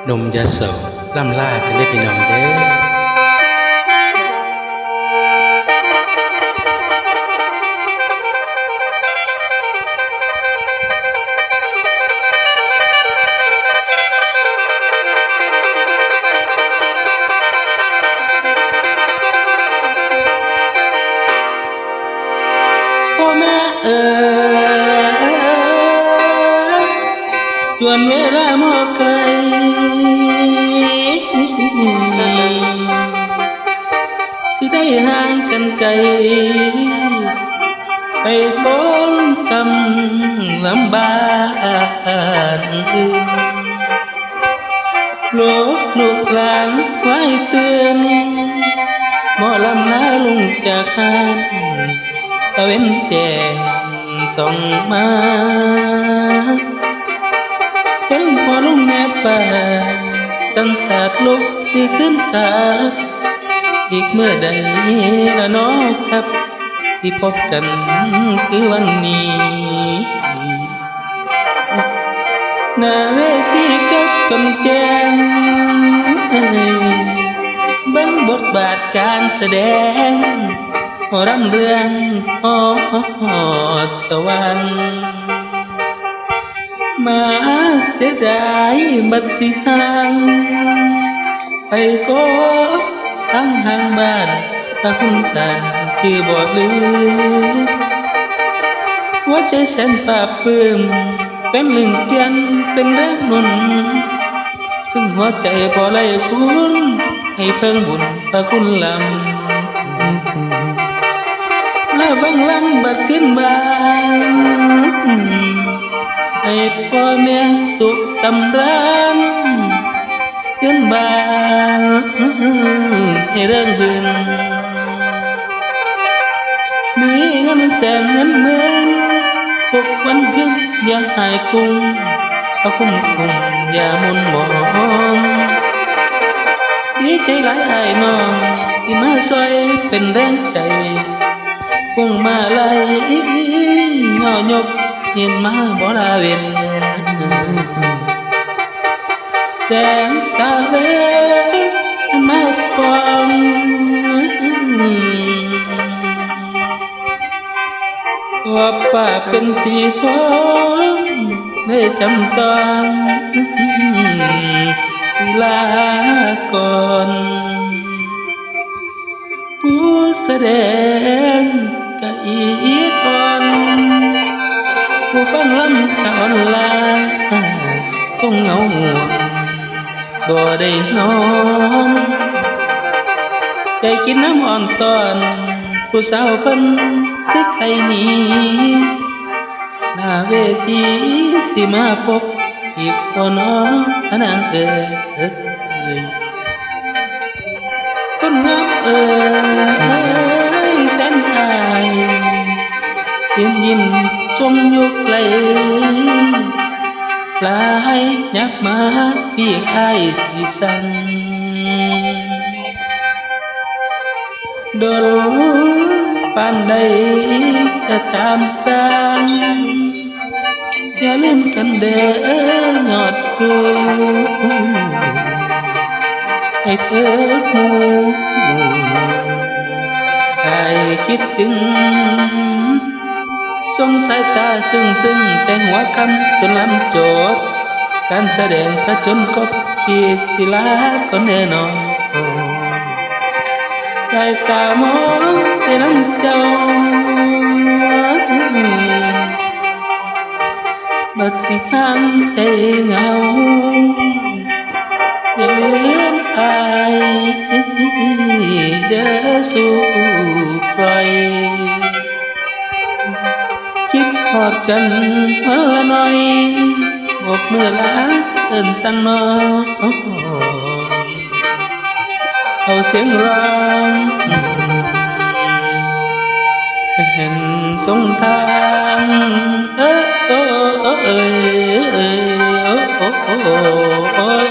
หนุ่มยโสล่ำล่ากันได้พี่น้องเด้อพ่อแม่จวนเวลาหมอไกลสิได้ห่างกันไกลไปพ้นกำลำบากลูกหลานไว้เตือนหมอลำลาลงจากหานตะเว้นแจ่งส่องมาเห็นพอลุงแนบป่าสันสาดลุกสิขึ้นตาอีกเมื่อใดละน้องครับที่พบกันคือวันนี้หน้าเวทีกับต้นแจงเบิ่งบทบาทการแสดงรำเรื่องฮอดสวรรค์มาเสียดายบัดสิทางไปก็ทั้งห่างบ้านพระคุณตาคือบ่ลืมหัวใจแสนปราบปลื้มเป็นลึงเกียนเป็นแรงหนุนซึ่งหัวใจบ่ไล่คุณให้เพิ่งบุญพระคุณลำมาฟังลำบัดขึ้นบ้านให้พ่อแม่สุขสำราญขึ้นบ้านให้เรื่องรื่นมีเงินแสนเงินหมื่นพวกวันขึ้นอย่าหายกุ้งพระคุ้มคงอย่ามุนหมองดีใจหลายไอ้น้องที่มาซอยเป็นแรงใจคงมาไล่ย่อยกเย็นมาบ่ลาเว้นแสงตาเวนมาความขอบฟ้าเป็นสีทองได้จำต้องลาก่อนผู้แสดงกะอีกอ่อนผู้ฟังลำกะอ่อนลาคงเหงาหัวบ่ได้นอนใจกินน้ำอ่อนตอนผู้สาวเพิ่นคือใครหนีหน้าเวทีสิมาพบอีกคนน้องพนางคนงามแฟนอายยิ้มชมอยู่ไกลปลายยักมาพี่อายสิสั่งโดนปานใดก็ตามสั่งอย่าลืมกันเด้อยอดสูให้เธอหูใครคิดถึงสงสายตาซึ่งแต่หัวคำจนล้ำโจทย์การแสดงพระจนกบพี่ศิลาก็แน่นอนสายตามองแต่น้ำเจ้าบัดสิห่างใจเหงาอย่าลืมอายเด้อสู่ปล่อยคิดพอดกันวันละหน่อยบอกเมื่อลาเอิ้นสั่งนอนเอาเสียงร้องเห็นสงทางโอ้ย